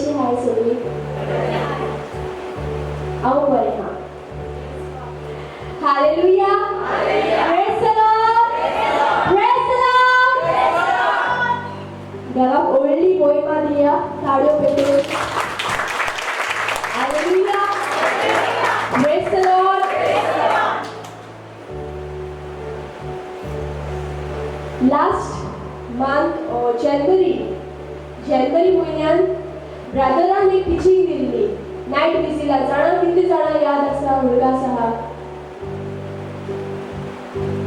कशी आहे सगळी? आओ बरे हा. Hallelujah. Praise the lord. Praise the lord. देवाक व्हडली मोहिमा दिया. ताळयो पेटून. Hallelujah. Praise the lord. Last month जानेवारी महिन्यात ब्रदरान एक टिचिंग दिल्ली नाईट विजीला. जाणा कितली जाणां याद आसा भुरगां आसा?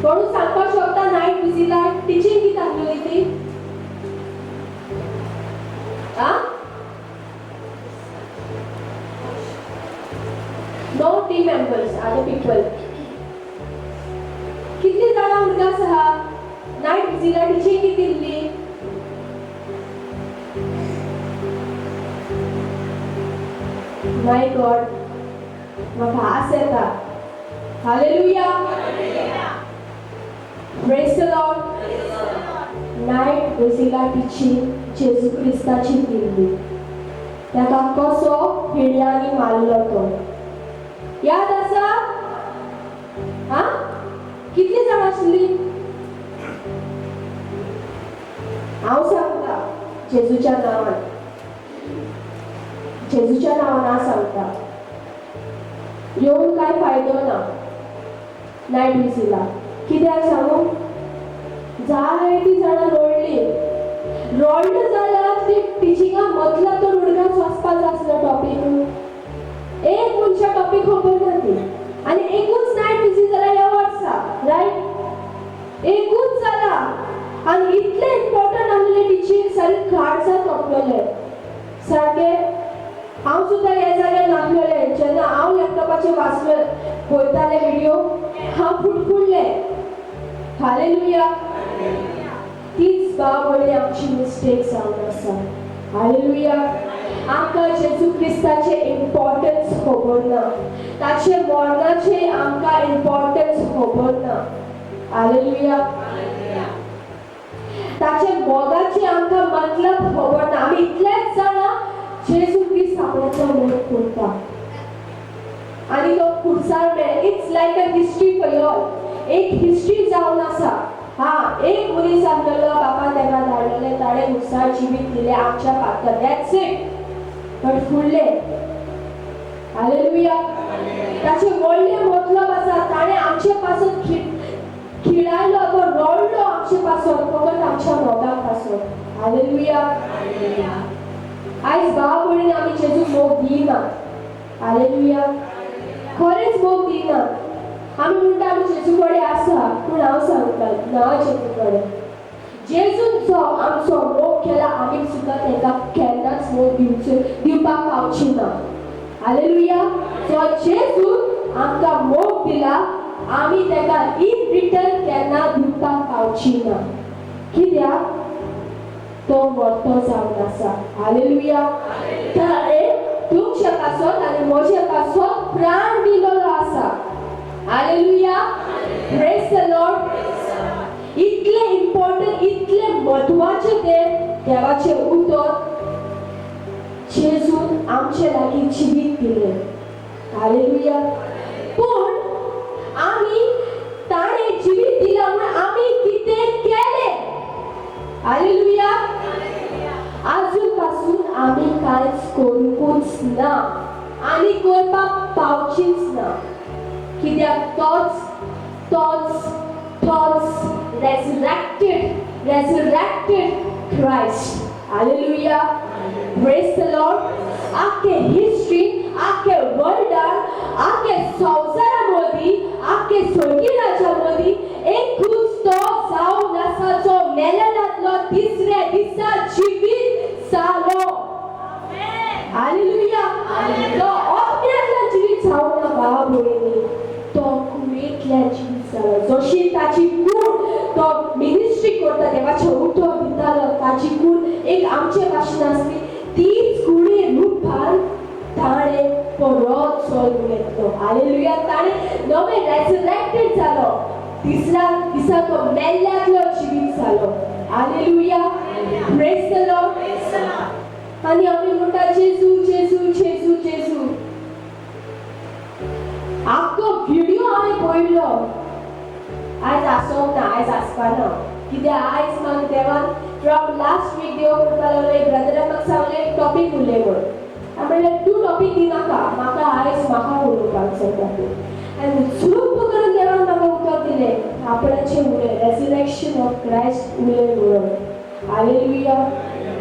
कोण सांगपाक शकता नाईट विजीला टिचिंग किती आसली ती? No team members, other people. कितली जाणां भुरगां आसा नाईट विजीला टिचिंग किती दिल्ली? माय गॉड, म्हाका आस येता. Hallelujah. Praise the lord. Night विजीला टिचिंग जेजू क्रिस्ताची दिल्ली. ताका कसो हिडयांनी मारलो तो याद आसा? कितली जाणां आसली? हांव सांगता जेजूच्या नांवान. जेजूच्या नांवान सांगता. येऊन काय फायदो ना नाईट विजीला. कित्याक सांगू? जायती जाणां रडली जाल्यार ती टिचिंगा मतलब तो भुरग्यांक वचपाक जाय आसलो टॉपिक. एक मनशा टॉपिक खबर ना ती. आनी एकूच नाईट विजी जाल्यार ह्या वर्सा, रायट? एकूच जाला आनी इतले इम्पॉर्टंट आसलेले टिचिंग सारके काळजांत ओपलेले सारके. हांव सुद्दां ह्या जाग्यार नासलेले. जेन्ना हांव लॅपटॉपाचेर वाचले पळयताले व्हिडिओ हांव फुडफुडले. हालेलुया. तीच बाबळी आमची मिस्टेक जावन आसा. हालेलुया. आमकां जेजू क्रिस्ताचे इम्पॉर्टन्स खबर ना. ताचे मरणाचे आमकां इम्पॉर्टन्स खबर ना. हालेलुया. ताचे मोगाचे आमकां मतलब खबर ना. आमी इतलेच जाणा जेजू क्रिस्त आपल्याचो मोग करता आनी तो खुर्सार मेळ. It's like a history for you all. एक हिस्ट्री जावन आसा. एक मनीस आसलेलो, बापान ताका धाडलेले, ताणें खुर्सार जिवीत दिलें आमच्या खातीर. That's it. बट फुडले. हालेलुया. ताचे व्हडले मतलब आसा. ताणें आमचे पासून खिळायलो, तो रडलो आमचे पासून, फकत आमच्या मोगा पासून. हालेलुया. आयज भाव भयणीन आमी जेजूक मोग दिना. हालेलुया. खरेंच मोग दिना. आमी म्हणटा आमी जेजू कडेन आसा, पूण हांव सांगता ना जेजू कडेन. जेजून जो आमचो मोग केला आमी सुद्दां ताका केन्नाच मोग दिवपाक पावची ना. हालेलुया. जो जेजून आमकां मोग दिला आमी ताका इन रिटर्न केन्ना दिवपाक पावची ना. कित्याक तो वर्तो जावन आसा. हालेलुया. ताणें तुमचे पासून आनी म्हजे पासून प्राण दिलेलो आसा. हालेलुया. Praise the Lord. इतले इम्पॉर्टंट, इतले महत्वाचे ते देवाचे उतर जेजून आमचे लागीं जिवीत दिलें. हालेलुया. पूण आमी ताणें जिवीत दिला म्हूण आमी कितें केलें? हालेलुया. आजून पासून आमी कांयच करूंकूच ना आनी करपाक पावचीच ना. कित्याक तोच resurrected Christ. Hallelujah. Praise the Lord. आखे हिस्ट्री, आखे वर्ल्डान, आखे संवसारामदी, आखे स्वर्गीय राज्यामदी एकूच तो जावन आसा जो मेलेल्यांतलो तिसऱ्या दिसा जिवीत जालो. हालेलुया. तो ऑब्वियसली जिवीत जावन ना भाव भयणी. तो कुवेंतल्यान जिवीत जालो. जशी ताची कूड तो मिनिस्ट्री करता देवाचे उतर दितालो ताची कूड एक आमचे भाशेन आसली. तीच कुडी रुपान ताणें परत जल्म घेतलो. हालेलुया. ताणें नवे रेसरेक्टेड जालो. तिसऱ्या दिसा तो मेल्ल्यांतलो जिवीत जालो. हालेलुया. Praise the Lord. आनी आमी म्हणटा जेजू जेजू जेजू जेजू. आख्खो व्हिडिओ हांवें पळयलो. आयज आसोंक ना, आयज आसपाना. कित्याक आयज म्हाका देवान फ्रॉम लास्ट वीक देव म्हणपा लागलो एक ब्रदरान म्हाका सांगलें एक टॉपीक उरलें म्हूण. हांवें म्हणलें तूं टॉपीक दिनाका, म्हाका आयज म्हाका उलोवपाक जाय टॉपीक. आनी झुप्प करून देवान म्हाका उतर दिलें आपणाचें उलय रेजरेक्शन ऑफ क्रायस्ट उलय म्हणून. Hallelujah,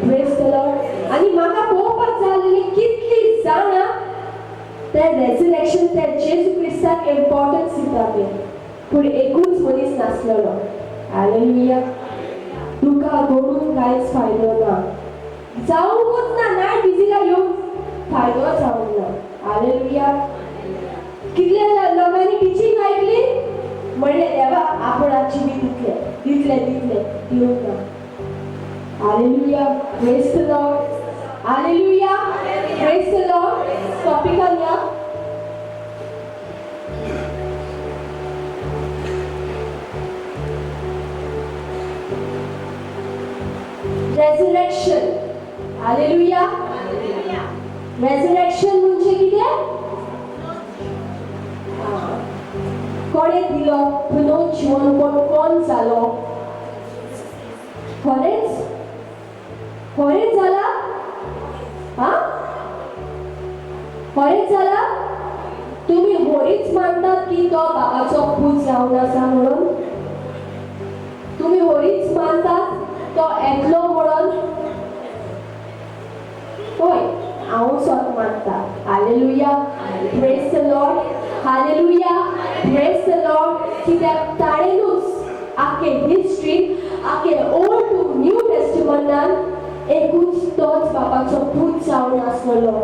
praise the Lord. आनी म्हाका पळोवपाक जालें कितलीं जाणां त्या रेजरेक्शन त्या जेजू क्रिस्ताक इम्पॉर्टन्स दिताले पूण एकूच मनीस नासलेलो. हालेलुया, तुका घडून कांयच फायदो ना, जावंकूच ना, नायट विजीला येवन फायदो जावंक ना. हालेलुया. कितल्या लोकांनी टिचींग आयकली म्हणलें देवा आपणाची बी दितले दितले दितले दिवंक ना. Hallelujah, praise the Lord. Hallelujah, praise the lord. टॉपिकान या. रेजरेक्शन. हालेलुया. रेजरेक्शन म्हणजे कितें? कोणे दिलो पुनर्जीवन, कोण जालो? खरेंच खरेंच जाला? खरेंच जाला? तुम्ही होळीच मानतात की तो बाबाचो पूत जावन आसा म्हणून? तुम्ही होळीच मानतात तो एकलो म्हणून? होय, हांव स्वत मानता. Hallelujah, praise the Lord. Hallelujah, praise the Lord. कित्याक ताणेंनूच आख्खे हिस्ट्रीन आख्खे ओल्ड टू न्यू टेस्टमेंटान एकूच तोच बाबाचो पूत जावन आसलो.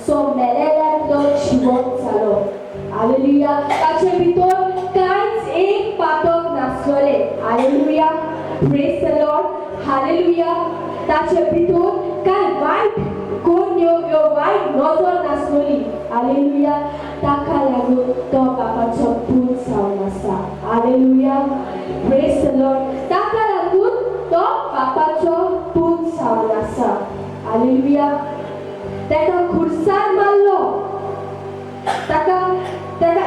सो मेलेल्यांतलो जिवंत जालो. हालेलुया. ताचे भितर कांयच एक पातक नासलोले. Hallelujah, praise the Lord. Hallelujah. ताचे भितर कांय वायट कोण्यो वायट नजर नासलोली. हालेलुया. ताका लागून तो बाबाचो पूत जावन आसा. Hallelujah, praise the Lord. ताका लागून तो बाबाचो पूत जावन आसा. हालेलुया. ताका खुर्सार मारलो, ताका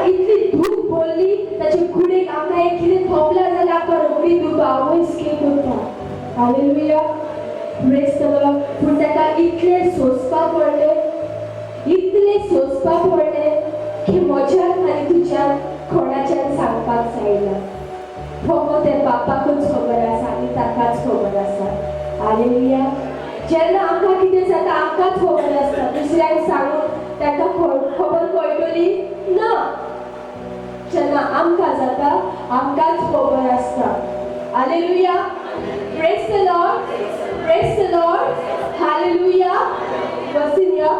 इतली धूप बोलली, ताचे कुडीक आमकां एक कितें थोपलें जाल्यार आमकां रोखडी धूप आवयस केक करता. Hallelujah, praise the Lord. पूण ताका इतलें सोंसपाक पडलें की म्हज्यान आनी तुज्यान कोणाच्यान सांगपाक जायना. हो ते बापाकूच खबर आसा आनी ताकाच खबर आसा. हालेलुया. जेन्ना आमकां कितें जाता आमकांच खबर आसता, दुसऱ्यांक सांगून ताका खबर कळटली ना. जेन्ना आमकां जाता आमकांच खबर आसता. Hallelujah, praise the lord, praise the Lord. Hallelujah. बसीन या.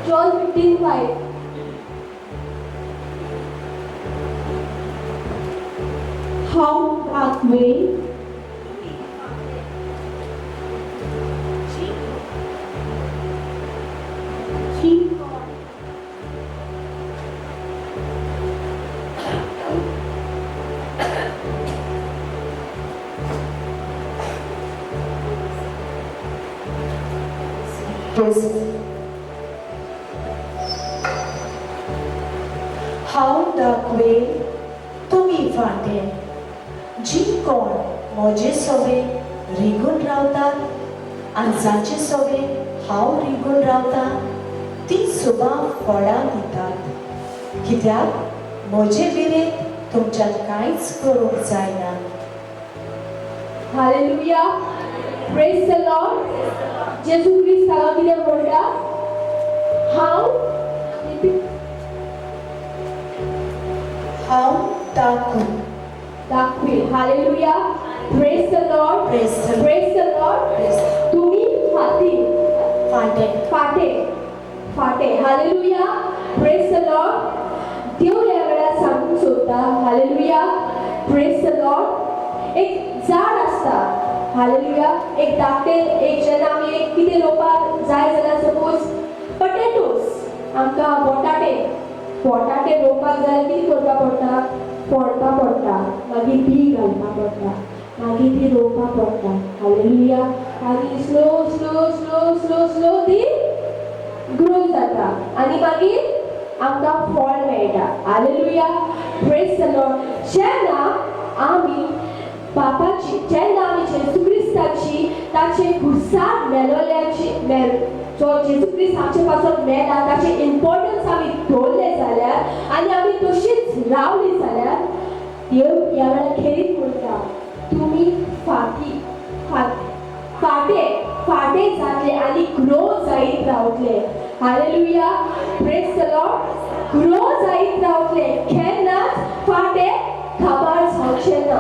John 15:5. How that way हांव दाखवे तुमी वाटे जी कोण म्हजे सोबे रिगून रावतात आनी जाचे सोबे हांव रिगून रावता ती सुबा फळां दितात. कित्याक म्हजे विरेंत तुमच्यान कांयच करूंक जायना. Hallelujah, praise the lord. जेजू ख्रिस्त हांगा कितें म्हणटा? हांव दाखवी. Hallelujah, praise the lord, praise the lord. तुम्ही फाटे. Hallelujah, praise the lord. देव ह्या वेळार सांगूंक सोदता. Hallelujah, praise the lord. एक झाड आसता. हालेलुया. एक धाकटे एक जेन्ना आमी एक कितें रोवपाक जाय जाल्यार सपोज पटेटोस आमकां पोटाटे रोवपाक जाय कितें करपा पडटा? फोडपा पडटा, मागीर बी घालपा पडटा. मागीर ती रोवपाक पडटा हालेलुया आनी slow slow slow slow slow ती ग्रो जाता आनी मागीर आमकां फळ मेळटा हालेलुया प्रेज द लॉर्ड जेन्ना आमी बापाची जेन्ना आमी जेजू क्रिस्ताची ताचे खुर्सार मेलोल्याची जो जेजू क्रिस्त आमचे पासून मेला ताचे इम्पॉर्टन्स आमी दवरले जाल्यार आनी आमी तशीच रावली जाल्यार देव ह्या वेळार खेरीत म्हणटा तुमी फाटे जातले आनी ग्रो जायत रावतले hallelujah praise the Lord grow जायत रावतले केन्नाच फाटे खबर जावचे ना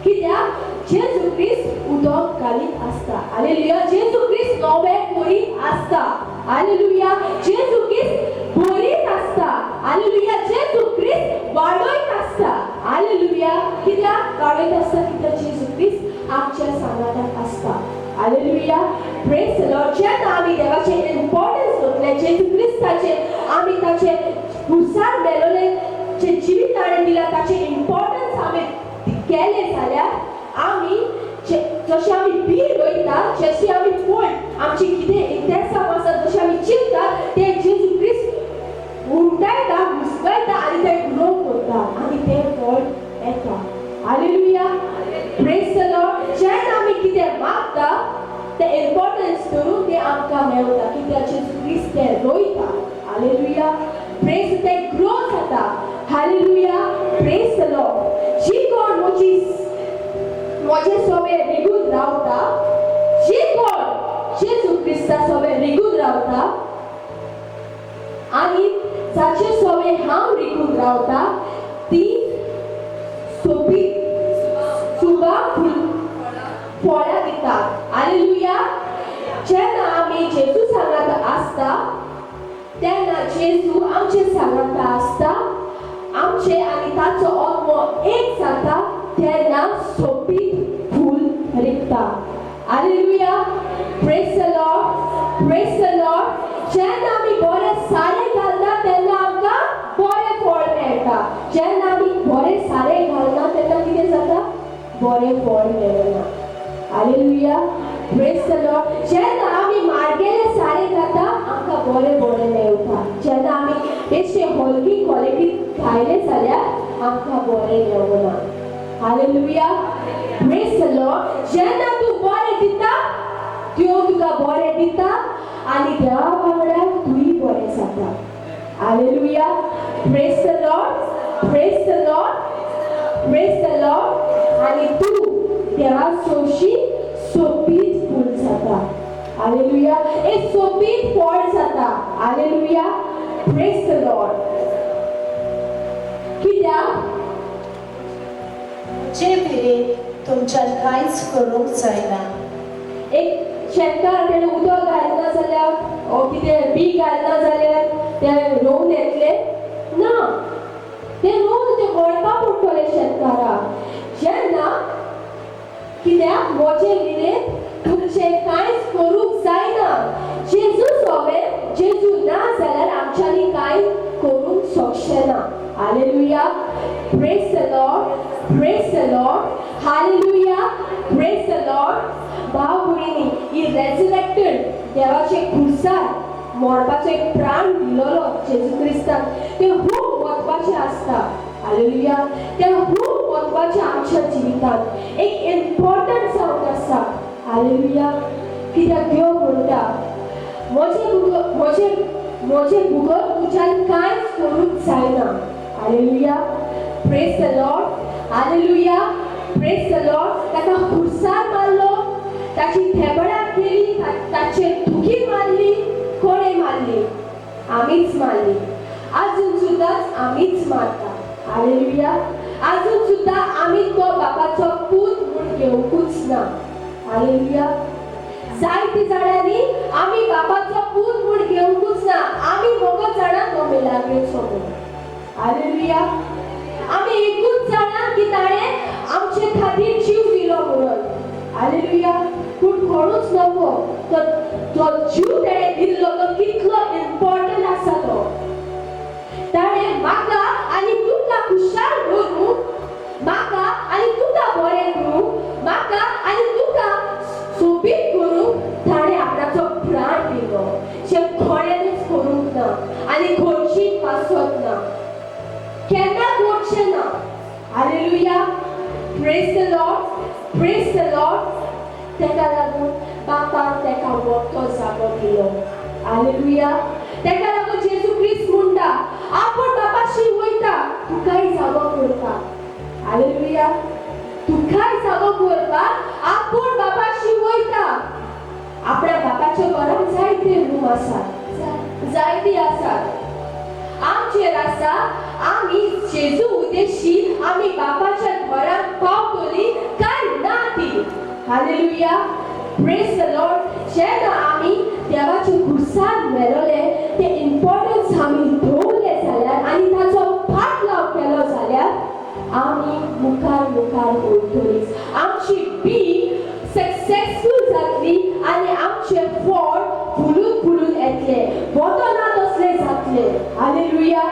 कित्याक जेजू क्रिस्त उदक घालीत आसता हालेलुया जेजू क्रिस्त नवें करीत आसता हालेलुया जेजू क्रिस्त बरीत आसता हालेलुया जेजू क्रिस्त वाडयत आसता हालेलुया कित्याक वाडयत आसता कित्याक जेजू क्रिस्त आमच्या सांगाताक आसता हालेलुया प्रेज द लॉर्ड जेन्ना आमी देवाचे इम्पॉर्टन्स दवरले जेजू क्रिस्ताचे आमी ताचे खुर्सार मेलोले जे जिवीत ताणें दिला ताचे इम्पॉर्टन्स आमी केले जाल्यार आमी जशें आमी बी रोयता जशें आमी फळ आमची कितें इंटेन्सां आसा जशें आमी चिंतता तें जेजू क्रिस्त उमटायता मुस्कयता आनी तें ग्रो करता आनी तें फळ येता हालेलुया प्रेज द लॉर्ड जेन्ना आमी कितें मागता तें इम्पॉर्टन्स धरून तें आमकां मेळटा कित्याक जेजू क्रिस्त तें रोयता हालेलुया प्रेज तें ग्रो जाता हालेलुया प्रेज द लॉर्ड जी कोण म्हजे सोबे रिगून रावता जी कोण जेजू क्रिस्ता सोबे रिगून रावता आनी जाचे सोबे हांव रिगून रावता ती सुबाक फळां दिता हालेलुया जेन्ना आमी जेजू सांगात आसता तेन्ना जेजू आमचे सांगात आसता आमचे आनी ताचो आत्मो एक जाता तेन्ना सोबीत फूल रिकता हालेलुया प्रेज द लॉर्ड जेन्ना आमी बरें सारें घालता तेन्ना आमकां बरें फळ मेळटा जेन्ना आमी बरें सारें घालना तेन्ना कितें जाता बरें फळ मेळना हालेलुया प्रेज द लॉर्ड जेन्ना आमी मार्गेलें सारें घालता आमकां बरें मेळटा जेन्ना आमी बेश्टे हलकी क्वॉलिटी घायले जाल्यार आमकां बरें मेळना हालेलुया प्रेज द लॉर्ड जेन्ना तूं बरें दिता देव तुका बरें दिता आनी देवा वांगडा तूंय बरें जाता हालेलुया प्रेज द लॉर्ड आनी तूं देवा सोशी सोबीत फूल जाता हालेलुया एक सोबीत फळ जाता हालेलुया प्रेज द लॉर्ड कित्याक जे मेरेन तुमच्यान कांयच करूंक जायना एक शेतकार तेणें उदक घालना जाल्यार कितें बी घालना जाल्यार ते रोवन येतले ना ते रोवन ते वळपाक पडटले शेतकाराक जेन्ना कित्याक म्हजे मेरेन तुमचें कांयच करूंक जायना जेजू सोबे जेजू ना जाल्यार आमच्यांनी कांय करूंक शकचें ना hallelujah praise the Lord hallelujah praise the Lord भाव भयणी ही रेजरेक्टेड देवाचे खुर्सार मरपाचो एक प्राण दिलोलो जेजू क्रिस्तान तें खूब म्हत्वाचें आसता हालेलुया तें खूब म्हत्वाचें आमच्या जिवितांत एक इम्पॉर्टंट जावन आसा हालेलुया कित्याक देव म्हणटा म्हजे भुगोल तुज्यान कांयच करूंक जायना hallelujah praise the Lord hallelujah praise the Lord ताका खुर्सार मारलो ताची थेबडां केली ताचे दुखी मारली कोणे मारली आमीच मारली अजून सुद्दां आमीच मारता हालेलुया अजून सुद्दां आमी तो बापाचो पूत म्हूण घेवंकूच ना हालेलुया जायते जाणांनी आमी बापाचो पूत म्हूण घेवंकूच ना आमी दोगो जाणां तो मेलाग्रेचो म्हूण हालेलुया आमी एकूच जाणां की ताणें आमचे खातीर जीव दिलो म्हणून हालेलुया पूण कोणूच नको तो जीव ताणें दिल्लो तो कितलो इम्पॉर्टंट आसा तो ताणें म्हाका आनी तुका खुशाल करूं म्हाका आनी तुका बरें करूं केन्ना कोडचे ना हालेलुया प्रेज द लॉर्ड तेका लागून बापान तेका मोठो जागो दिलो हालेलुया तेका लागून जेजू ख्रिस्त म्हणटा आपण बापाशी वयता तुकाय जागो करता हालेलुया तुकाय जागो करपाक आपण बापाशी वयता आपल्या बापाच्या घरात जायते रूम आसात जायती आसात आमचेर आसा आमी जेजू उद्देशी आमी बापाच्या घरात पावतली काय ना ती हालेलुया प्रेज द लॉर्ड जेन्ना आमी देवाचे खुर्सार मेळले ते इम्पॉर्टन्स आमी दवरले जाल्यार आनी ताचो फाटलाव केलो जाल्यार आमी मुखार वयतलीं आमची बी सक्सेसफुल जातली आनी आमचे फळ फुलून येतले वतना तसले जातले हालेलुया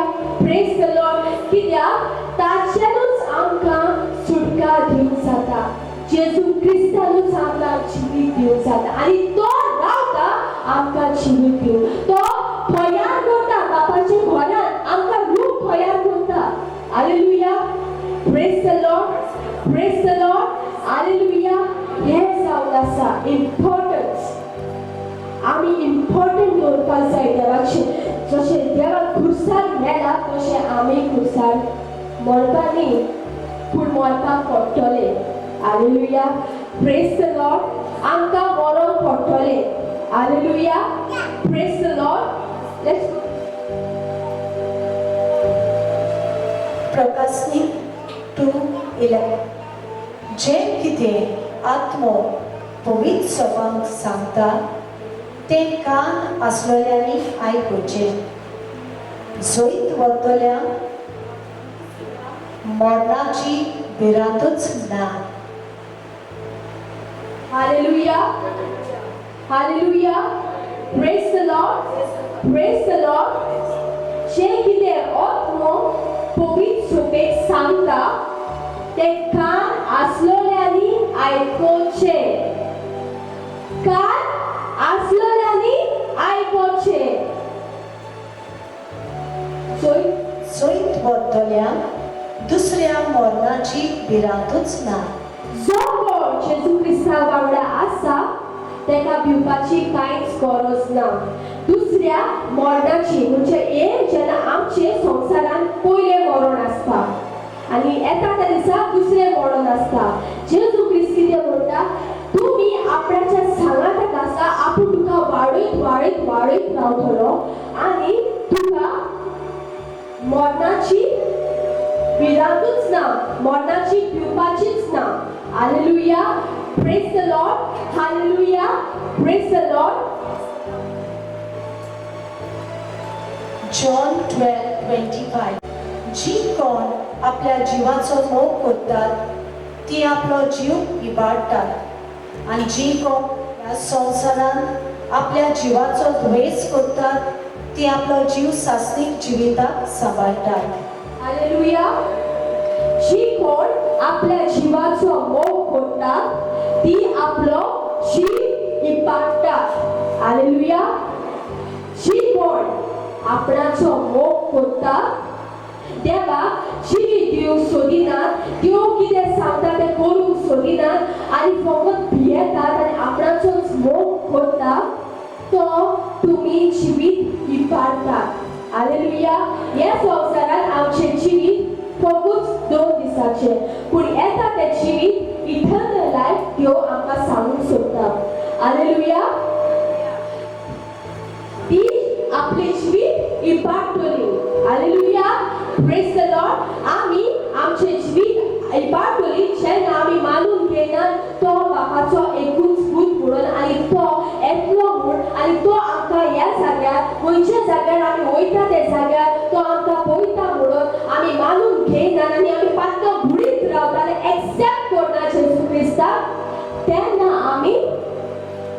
प्रेज द लॉर्ड कित्याक ताचेरूच आमकां सुटका दिवंक जाता जेजू क्रिस्तानूच आमकां जिवीत दिवंक जाता आनी तो रावता आमकां जिवीत दिवंक तो तयार करता बापाच्या घरांत आमकां रूम तयार करता hallelujah praise the Lord hallelujah हे जावन आसा इम्पॉर्टन्स आमी इम्पॉर्टंट दवरपाक जाय देवाचे जशें देवाक खुर्सार मेला तशें आमी खुर्सार मरपाक न्ही पूण मरपाक पडटले हालेलुया प्रेज द लॉर्ड आमकां मरोन पडटले hallelujah praise the lord let's प्रकाशनी 2:11 जे कितें आत्मो पवित्र सभांक सांगता तें कान आसलेल्यांनी आयकुचें जैत वतल्या मरणाची भिरांतूच ना हालेलुया प्रेज द लॉर्ड जे कितें आत्मो पवित्र सभेक सांगता ते कान आसलेल्यांनी आयकोचे कान आसलेल्यांनी आयकोचे जैत वतल्या दुसऱ्या मरणाची भिरांतूच ना जो कोण जेजू क्रिस्ता वांगडा आसा तेका भिवपाची कांयच गरज ना दुसऱ्या मरणाची म्हणजे एक जेन्ना आमचे संवसारान पयले मरण आसता आनी येता त्या दिसा दुसरें मरण आसता जेजू ख्रिस्त कितें म्हणटा तुमी आपणाच्या सांगाताक आसा आपूण तुका वाडयत रावतलो आनी तुका मरणाची भिरांतूच ना मरणाची भिवपाचीच ना hallelujah praise the Lord hallelujah praise the Lord John 12:25 जी कोण आपल्या जिवाचो मोग करतात ती आपलो जीव इबाडटात आनी जी कोण ह्या संवसारान आपल्या जिवाचो द्वेष करतात ती आपलो जीव सासणीक जिविताक सांबाळटात हालेलुया जी कोण आपल्या जिवाचो मोग करता ती आपलो जीव इबाडटा हालेलुया जी कोण आपणाचो मोग करता देवाक जिवीत दिवंक सोदिनात देव कितें सांगता तें करूंक सोदिनात आनी फकत भियेतात आनी आपणाचोच मोग करता तो तुमी जिवीत इबाडटात हालेलुया ह्या संवसारांत आमचें जिवीत फकत 2 दिसाचें पूण येता तें जिवीत इटर्नल लायफ देव आमकां सांगूंक सोदता हालेलुया ती आपली जिवीत इबाडटली हालेलुया प्रेज द लॉर्ड आमी आमचे जिवीत इबाडटली जेन्ना आमी मानून घेनात तो बापाचो एकूच पूत म्हणून आनी तो एकलो म्हूण आनी तो आमकां ह्या जाग्यार खंयच्या जाग्यार आमी वयता त्या जाग्यार तो आमकां पळयता म्हणून आमी मानून घेनात आनी आमी पातळ घुडीत रावता आनी एक्सेप्ट करना जेजू क्रिस्ताक तेन्ना आमी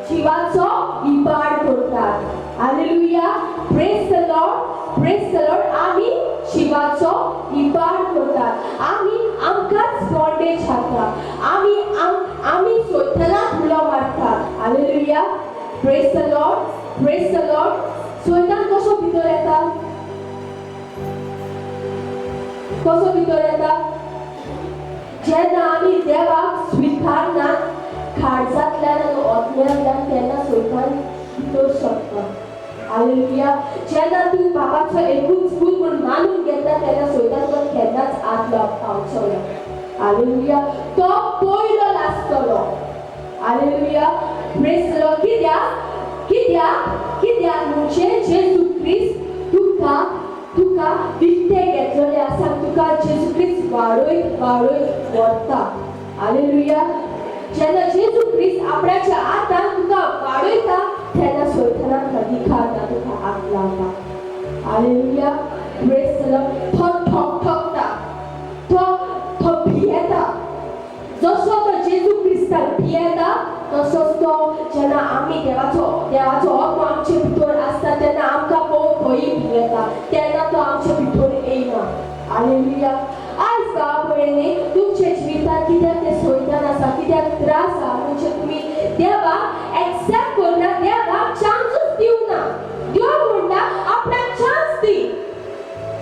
जिवाचो इबाड करतात हालेलुया प्रेज द लॉर्ड आमी जिवाचो इबाड करतात आमी आमकांच बॉन्डेज हाडटा आमी सोयतानाक उलो मारतात हालेलुया प्रेज द लॉर्ड सोयतान कसो भितर येता कसो भितर येता जेन्ना आमी देवाक स्विकारना काळजांतल्यान आनी ओतम्यांतल्यान तेन्ना सैतान भितर शकता हालेलुया जेन्ना तूं बाबाचो एकूच पूत म्हूण मानून घेता तेन्ना सैतान तुका केन्नाच आत पावचो ना हालेलुया तो पयलो आसतलो हालेलुया प्रेज द लॉर्ड कित्याक म्हणजे जेजू ख्रिस्त तुका विकते घेतलेले आसा तुका जेजू ख्रिस्त वाडोयत व्हरता हालेलुया जेन्ना जेजू ख्रिस्त आपणाच्या आतां तुका वाडयता तेन्ना सैतानाक अधिकार ना तुका आत लावता हालेलुया प्रेज द लॉर्ड तो ठोकता तो भियेता जसो तो जेजू ख्रिस्ताक भियेता तसोच तो जेन्ना आमी देवाचो आत्मा आमचे भितर आसता तेन्ना आमकां पळोवन तोय भियेता तेन्ना तो आमचे भितर येयना हालेलुया आज बाबळेनी तुमच्या जिवितांत कित्याक ते सैतान आसा कित्याक त्रास आसा म्हणजे तुमी देवाक एक्सेप्ट करना देवाक चान्सच दिवना देव म्हणटा आपणाक चान्स दी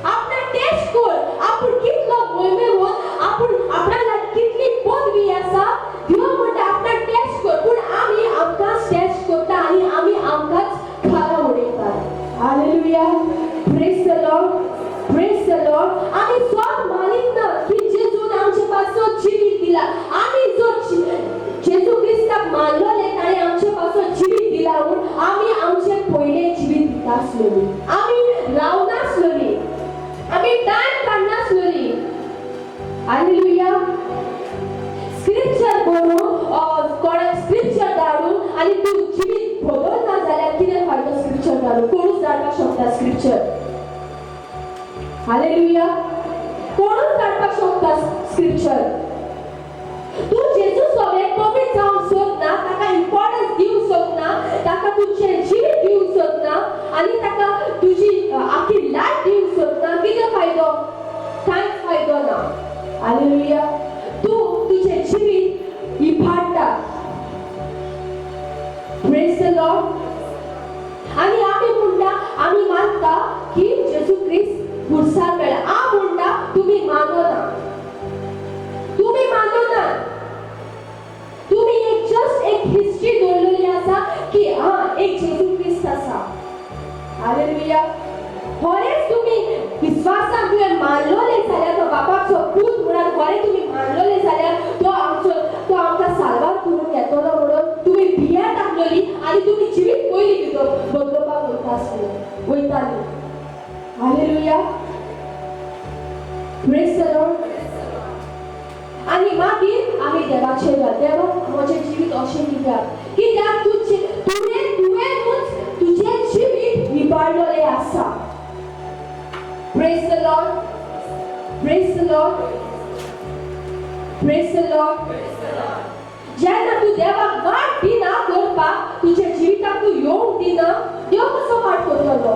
आपणाक टेस्ट कर आपूण कितलो मोहिमेन आपूण आपणाक कितली पदवी आसा देव म्हणटा आपणाक टेस्ट कर पूण आमी आमकांच टेस्ट करता आनी आमी आमकांच खारा उडयतात हालेलुया प्रेज द लॉर्ड आमी स्वत मानीत ना की जेजून आमचे पासून जिवीत दिला आमी जो जेजू ख्रिस्ताक मानलोले ताणे आमचे पासून जिवीत दिला म्हणून आमी आमचे पयले जिवीत दितासलोली आमी रावनासलोली आमी टाइम काडनासलोली हालेलुया स्क्रिप्चर बरोवन कोणाक स्क्रिप्चर धाडून आनी तूं जिवीत बदलना जाल्यार कितें फायदो स्क्रिप्चर धाडून कोणूच धाडपाक शकता स्क्रिप्चर हालेलुया कोणूच धाडपाक शकता स्क्रिप्चर तूं जेजू सोबत पवित्र जावंक सोदना ताका इम्पॉर्टन्स दिवंक सोदना ताका तुजें जिवीत दिवंक सोदना आनी ताका तुजी आख्खी लायफ दिवंक सोदना कितें फायदो कांयच फायदो ना हालेलुया तूं तुजें जिवीत इबाडटा प्रेज द लॉर्ड आनी आमी म्हणटा आमी मानता की जेजू ख्रिस्त खुर्सार मेळ्ळा हांव म्हणटा तुमी मानना तुम्ही एक हिस्ट्री दवरलेली आसा की एक जेजू ख्रिस्त आसा हालेलुया खरेंच तुम्ही विश्वासान तुवें मानलोले जाल्यार तो बापाचो पूत म्हणून खरें तुमी मानलोले जाल्यार तो आमकां साल्वार करून घेतलो म्हणून तुमी भिया टाकलेली आनी तुमी जिवीत पयली भितर बदलपाक वयताली हालेलुया प्रेज द लॉर्ड आनी मागीर आमी देवाचेर देवा म्हजें जिवीत अशें कित्याक तुवेंच तुजें जिवीत इबाडलोलें आसा praise the lord praise the lord praise the Lord जेन्ना तूं देवाक वाट दिना करपाक तुज्या जिविताक तूं येवंक दिना देव कसो वाट करतलो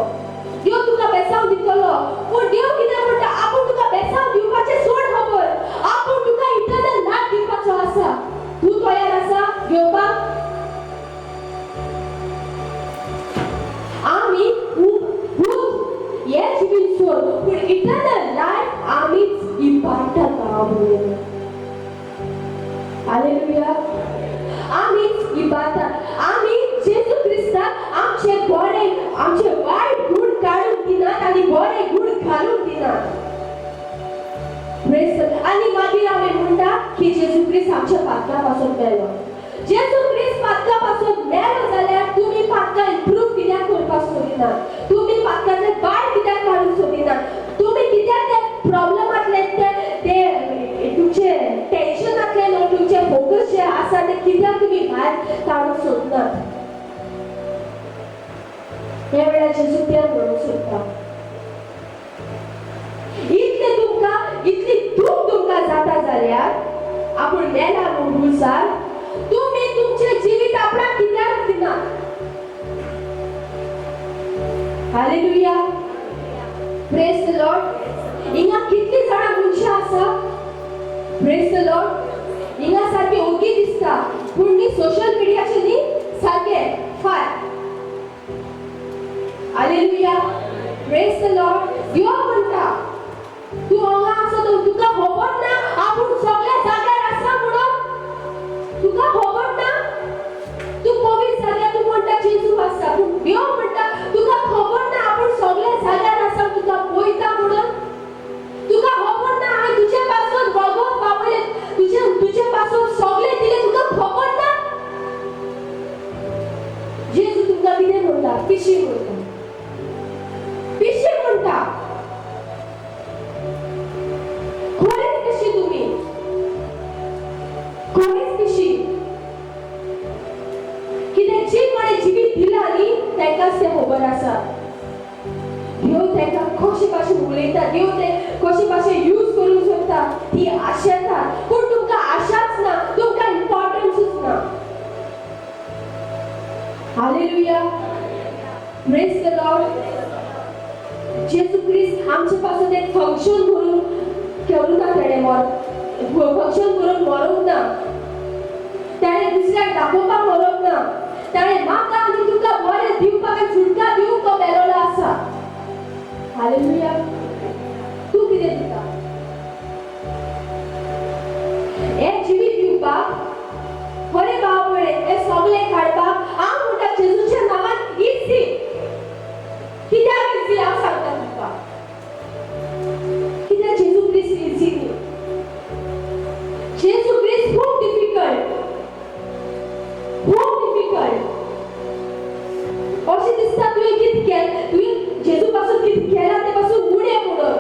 देव तुका बेसांव दितलो पूण देव कितें म्हणटा आपूण तुका बेसांव दिवपाचें सोड खबर आपूण तुका इटर्नल लायफ दिवपाचो आसा तूं तयार आसा घेवपाक आमी खूब हे जिवीत सोड पूण इटर्नल लायफ आमीच इबाडटा बाबा हालेलुया आमीच इबाडटा आमी जेजू ख्रिस्ताक आमचे वायट गुण काढून दिनात आनी बरे गुण घालून दिनात प्रेज आनी मागीर आमी म्हणटा की जेजू ख्रिस्त आमच्या पातका पासून मेलो जेजू ख्रिस्त पातका पासून मेलो जाल्यार तुमी पातका इम्प्रूव कित्याक करपाक सोदिनात तुमी पातकाचे भायर कित्याक काडूंक सोदिनात तुमी कित्याक ते प्रॉब्लमांतले ते तुमचे टेन्शनांतले न्हू तुमचे फोकस जे आसा ते कित्याक तुमी भायर काडूंक सोदनात हे वेळार जेजू तें म्हणूंक सोदता इतली दूख तुमकां जाता जाल्यार आपूण मेला म्हणून तुमी तुमचे जिवीत आपणाक कित्याक दिनात हालेलुया प्रेज द लॉर्ड हिंगा कितली जाणां मनशां आसा प्रेज द लॉर्ड हिंगा सारकी ओगी दिसता पूण न्ही सोशल मिडियाचेर न्ही सारके फाय हालेलुया प्रेज द लॉर्ड देव म्हणटा तू हांगा आसा तो तुका खबर ना आपूण सगळ्या जाग्यार आसा म्हणून तुका खबर ना तू कोवीड जाग्यार तू म्हणटा जेजू आसा पूण देव म्हणटा तुका खबर ना आपूण सगळ्या जाग्यार आसा तुका पळयता म्हणून तुका खबर ना हांवें तुजे पासून वगत पावले तुजे पासून सगळे दिले तुका खबर ना जेजू तुका कितें म्हणटा पिशी म्हणटा पिशी म्हणटा खरेंच पिशी तुमी खरेंच पिशी कितें जी कोणें जिवीत दिलां न्ही तांकांच तें खबर आसा देव तांकां कशे भाशेन उलयता देव ते कशे भाशेन यूज करूंक सोदता ती आशेता पूण तुमकां आशाच ना तुमकां इम्पॉर्टन्सूच ना हालेलुया प्रेज द लॉर्ड जेजू क्रिस्त आमचे पासून एक फंक्शन करून करूं ना तेणें फंक्शन करून मरूंक ना ताणें दुसऱ्याक दाखोवपाक मरोंक ना ताणें म्हाका आनी तुका बरें दिवपाक आनी सुटका दिवंक तो मेलोलो आसा हालेलुया तूं कितें दिता हें जिवीत दिवपाक खरें भाव म्हळें हें सगळें काडपाक हांव म्हणटा जेजूच्या नांवान इजी कित्याक इजी हांव सांगता तुका कित्याक जेजू क्रिस्त इजी न्ही जेजू क्रिस्त खूब डिफिकल्ट अशें दिसता तुवें कितें केलें तुवें जेजू पासून कितें केलां ते पासून उणें म्हणून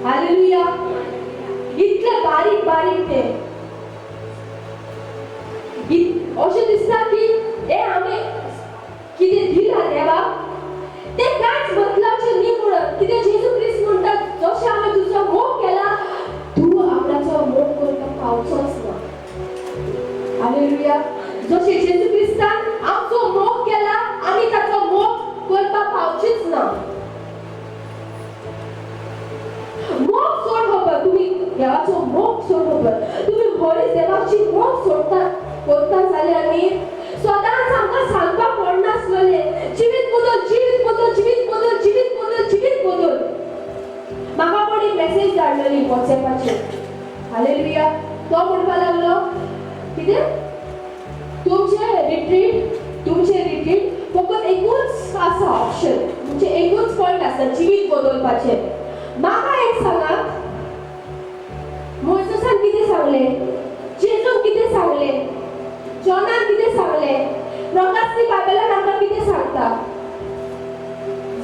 हालेलुया इतलें बारीक बारीक तें अशें दिसता की हे हांवें कितें दिलां देवाक तें कांयच बदलावचें न्ही म्हणून कित्याक जेजू क्रिस्त म्हणटा जशें हांवें तुजो मोग केला तूं आपणाचो मोग करपाक पावचोच ना हालेलुया जशें जेजू क्रिस्तान आमचो मोग केला आमी ताचो मोग करपाक पावचीच ना मोग सोड खबर तुमी देवाचो मोग सोड खबर तुमी खरेंच देवाची मोग सोडता करता जाल्यार न्ही सदांच आमकां सांगपाक पडनासलें जिवीत बदल जिवीत बदल जिवीत बदल जिवीत बदल जिवीत बदल म्हाका कोणी मेसेज धाडलेली वॉट्सॅपाचेर हालेलुया तो म्हणपाक लागलो कितें तुमचे रिट्रीट फकत एकूच आसा ऑप्शन म्हणजे एकूच पॉइंट आसा जिवीत बदलपाचे म्हाका एक सांगात मोइसेसान कितें सांगलें जेजून कितें सांगलें जॉनान कितें सांगलें प्रकाशनी बायबलान आमकां कितें सांगता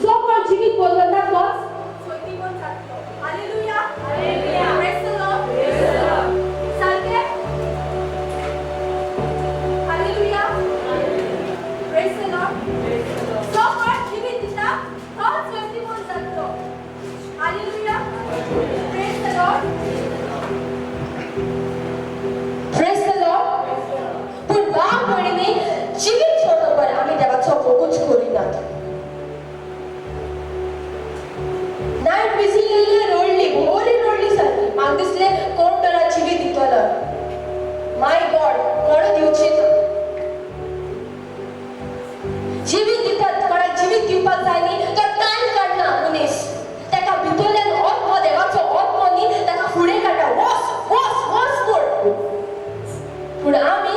जो कोण जिवीत बदलता तोच सोयतीवन जातलो hallelujah hallelujah praise the Lord सारकें हालेलुया प्रेज द लॉर्ड जो कोण जिवीत दिता तोच सोयतीवन जातलो hallelujah praise the lord praise the Lord पूण बाप म्हणिनी जिवीत सोडोबर आमी देवाचो मोगूच करिनात नायट विजिलेली रोडली बरी रोडली सारकी म्हाका दिसलें कोण तरी जिवीत दितलो माय गॉड कोण दिवची ना जिवीत दितात कोणाक जिवीत दिवपाक जाय न्ही तो टायम काडना मनीस ताका भितरल्यान आत्मा देवाचो आत्मा न्ही ताका फुडें काडटा वच वच वच म्हूण पूण आमी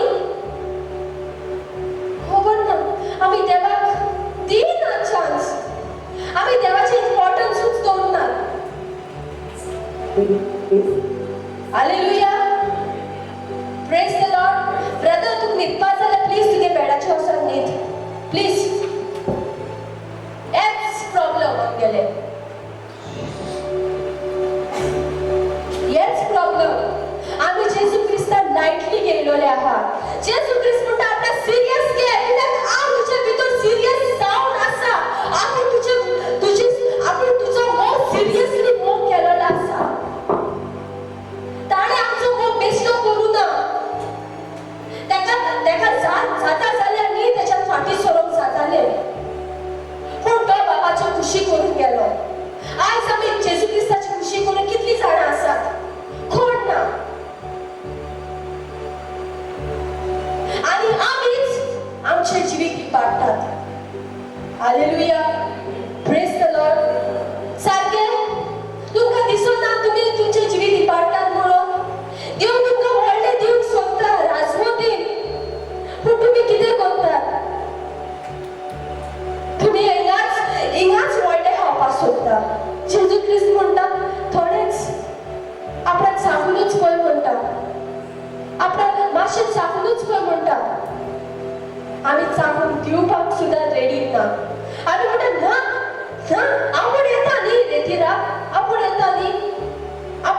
खबर ना आमी देवाक दिना चान्स आमी देवाचे इम्पॉर्टन्सूच दवरनात hallelujah praise the lord brother तुका न्हिदपाक जाल्यार प्लीज तुगे बेडाचेर वचून न्हीद प्लीज हेच प्रॉब्लम आमगेले हेच प्रॉब्लम आमी जेजू क्रिस्तान लायटली घेयलोले आहा जेजू क्रिस्त म्हणटा आपल्या सिरियस घे कित्याक हांव तुजे भितर सिरियस जावन आसा आमी आमी तुजो मोग सिरियसली मोग केलेलो आसा ताणें आमचो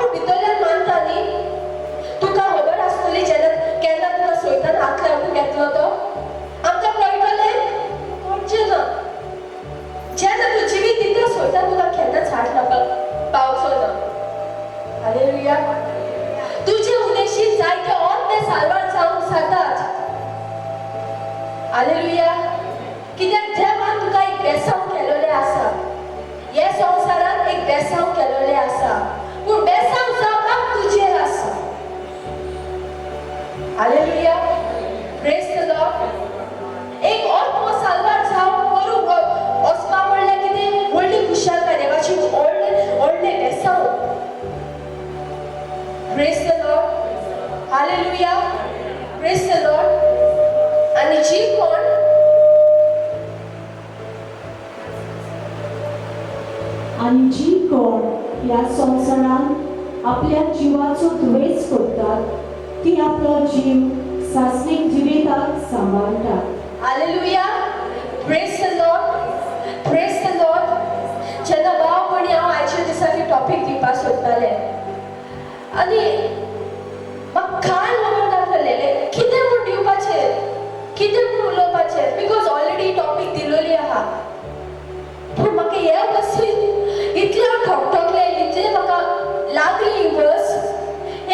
आपूण भितरल्यान मानता न्ही तुका खबर आसतली जेन्ना केन्ना तुका सोयतान हात लावून घेतलो तो आमकां कळटलें कळचें ना जेन्ना तूं जिवीत दिता सोयतान तुका केन्नाच हात लावपाक पावचो ना हालेलुया तुजे उद्देशीत जायते ओर्ते सारवार जावंक जातात हालेलुया कित्याक देवान तुका एक बेसांव केलोलें आसा हे संवसारांत एक बेसांव केलोलें आसा पूण बेसांव जावपाक तुजेर आसा हालेलुया प्रेज द लॉर्ड एक ओर्तो सारवार जावंक करूंक वचपा म्हणल्यार कितें व्हडली खुशालकाय देवाची व्हडलें बेसांव Praise the Lord. Hallelujah. Praise the Lord. आणि जी कोण ह्या संवसारांत आपल्या जिवाचो द्वेष करतात ती आपलो जीव सासणीक जिविताक सांबाळटात Hallelujah. Praise the Lord. Praise the Lord. जेन्ना भाव भयणी हांव आयच्या दिसांनी टॉपिक दिवपाक सोदतालें आनी म्हाका कांय खबर नासलेलें कितें म्हूण दिवपाचें कितें म्हूण उलोवपाचें बिकॉज ऑलरेडी टॉपिक दिलोली आहा पूण म्हाका हे बसीन इतलें हांव ठोकठोकलें इतलें म्हाका लागली ही बस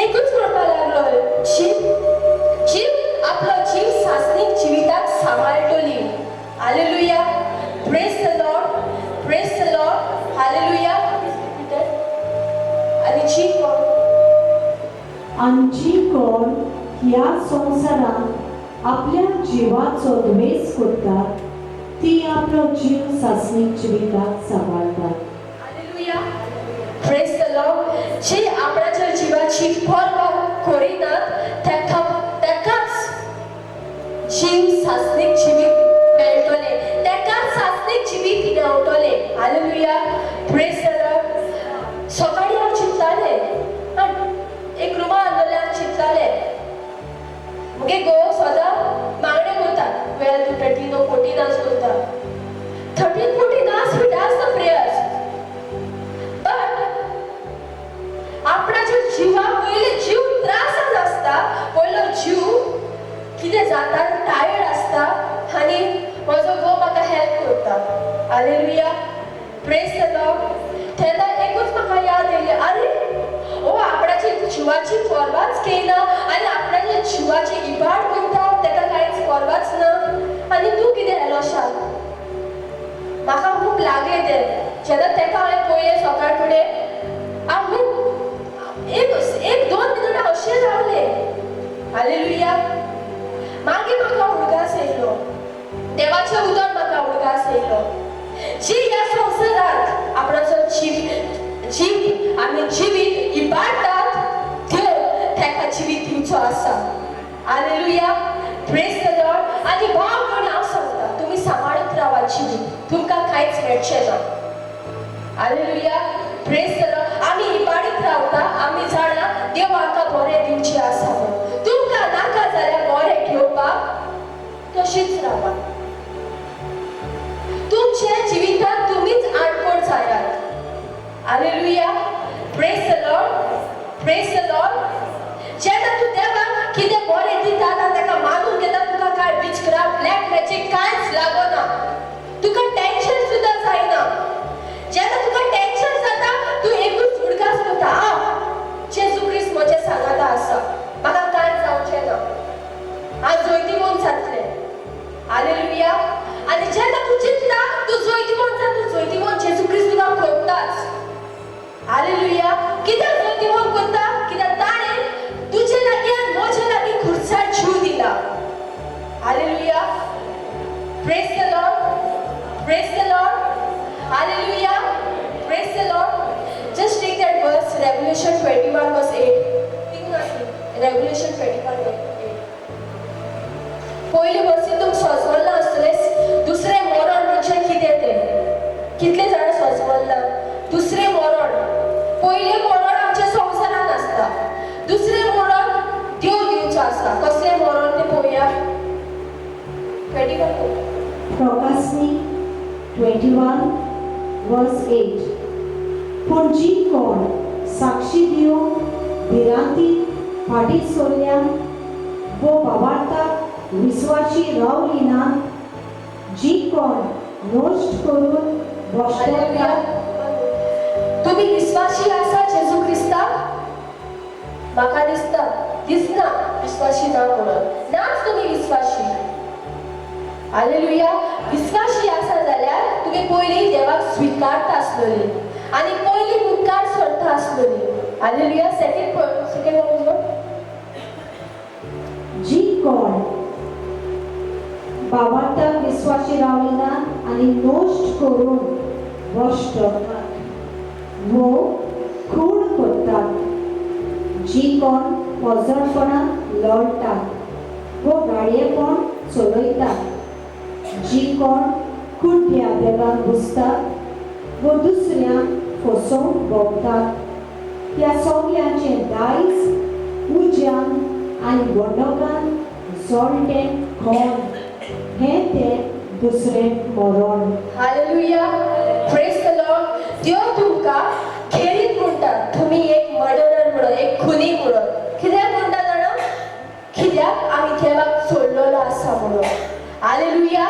एकूच म्हणपाक लागलो जीव आपलो जीव सासणीक जिविताक सांबाळटली hallelujah praise the Lord hallelujah आणि जी कोण ह्या संवसारांत आपल्या जिवाचो द्वेष करतात ती आपलो जीव सासणीक जिविताक सांबाळतात हालेलुया प्रेज द लॉर्ड जे आपणाच्या जीवाची पर्वा करिनात तेकाच जीव सासणीक जिवीत मेळटलें तेकाच सासणीक जिवीत मेळटलें हालेलुया प्रेज द लॉर्ड सकाळी हांव चिंततालें एक रुमा आसलेल्यान चिंततालें मुगे घोव सदां मागणें करता 12 to 13 or 14 hours करता 13-14 hours he does the prayers but आपणाच्या जिवा पयले जीव त्रासान आसता पयलो जीव कितें जाता टायर्ड आसता आनी म्हजो घोव म्हाका हेल्प करता हालेलुया प्रेज द लॉर्ड तेन्ना एकूच म्हाका याद येयलें अरे ओ आपणाची जिवाची परवाच केना आनी आपणाच्या जिवाची इबाड करता तेका कांयच परवाच ना आनी तूं कितें येलोशाक म्हाका खूब लागलें तें जेन्ना तेका हांवें पयलें सकाळ फुडें हांव एक दोन मिनटां अशें रावलें हालेलुया मागीर म्हाका उडगास येयलो देवाचें उदक म्हाका उडगास येयलो जी ह्या संवसारांत आपणाचो जीव आमी जिवीत इबाडटात देव तेका जिवीत दिवचो आसा हालेलुया प्रेज द लॉर्ड आनी भाव भयणी हांव सांगता तुमी सांबाळत रावा जिवीत तुमकां कांयच मेळचें ना हालेलुया प्रेज द लॉर्ड आमी इबाडीत रावता आमी जाणा देव आमकां बरें दिवचें आसा म्हूण तुमकां नाका जाल्यार बरें घेवपाक तशींच रावा तुमच्या जिवितांत तुमीच आडकोड जायात हालेलुया प्रेज द लॉर्ड जेन्ना तूं देवाक कितें बरें दिता आनी तेका मानून घेता तुका कांय विचक्राफ्ट ब्लॅक मॅजीक कांयच लागना तुका टेन्शन सुद्दां जायना जेन्ना तुका टेन्शन जाता तूं एकूच उडगास करता जेजू क्रिस्त म्हजे सांगाता आसा म्हाका कांय जावचें ना हांव जोयतीमोन जातलें हालेलुया आनी जेन्ना तूं चिंतता तूं जोयतीमोन जा तूं जोयतीमोन जेजू क्रिस्त तुका करताच हालेलुया कित्याक जोयतीमोन करता कित्याक ताणें तुजे लागीं आनी म्हजे लागीं खुर्सार जीव दिला hallelujah praise the Lord hallelujah praise the Lord just take that verse Revelation 21 verse 8 Revelation 21 verse 8 पयले वर्सी तुमकां सोजवल्लां आसतलें दुसरें मरण म्हणजे कितें तें कितले जाण सोजवल्लां दुसरें मरण पयलें मरण आमच्या संवसारांत आसता दुसरें मरण देव दिवचो आसा कसलें मरण तें पळोवया 21 प्रकाशनी 21 verse 8 पूण जी कोण साक्षी दिवंक भिरांती फाटीं सोरल्या वो बाबार्थाक विश्वासी रावली ना जी कोण नोश्ट करून हालेलुया. बसतात तुम्ही विश्वासी आसा जेजू क्रिस्ताक? म्हाका दिसना विश्वासी ना म्हणून. नाच तुम्ही विश्वासी. हालेलुया. विश्वासी आसा जाल्यार तुम्ही पयलीं देवाक स्वीकारता आसलोली आनी पयलीं मुखार सरता आसलोली. हालेलुया. सेकंड जी कोण बाबार्थाक विश्वासी रावली ना आनी नोश्ट करून बसतात वो खूण करतात. जी कोण पोजडपणान लढतात वो गाडयेपण चलयतात. जी कोण खुंट्या देगान बसतात वो दुसऱ्यांक फसोवंक भोंवतात. त्या सगळ्यांचें दायज उज्यान आनी वडोगान जोडटें खोण हें तें दुसरें मरण. हालेलुया. Praise the lord. देव तुमकां खेरीत म्हणटा तुम्ही एक मर्डरर म्हणून, एक खुनी म्हणून. कित्याक म्हणटा जाणा? कित्याक आमी देवाक सोडलेलो आसा म्हणून. हालेलुया.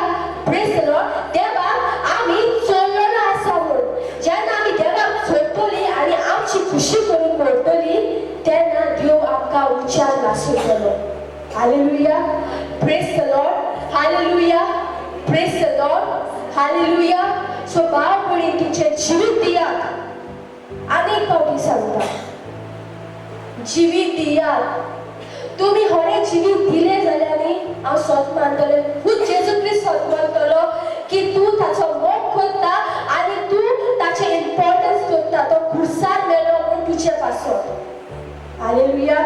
Praise the lord. देवाक आमी सोडलेलो आसा म्हणून. जेन्ना आमी देवाक सोडटली आनी आमची खुशी करून व्हरतली तेन्ना देव आमकां उज्यान लासयतलो. Hallelujah. Praise the Lord. Hallelujah. Praise the Lord. Hallelujah. So बाळपणी तुमचें जिवीत दियात. अनेक फावटी सांगता जिवीत दियात. तुम्ही खरें जिवीत दिलें जाल्यार न्ही हांव स्वत मानतलें, खूब जेजू क्रिस्त स्वत मानतलो की तूं ताचो मोग करता आनी तूं ताचें इम्पॉर्टन्स करता. तो खुर्सार मेलो म्हूण तुजे पासत. हालेलुया.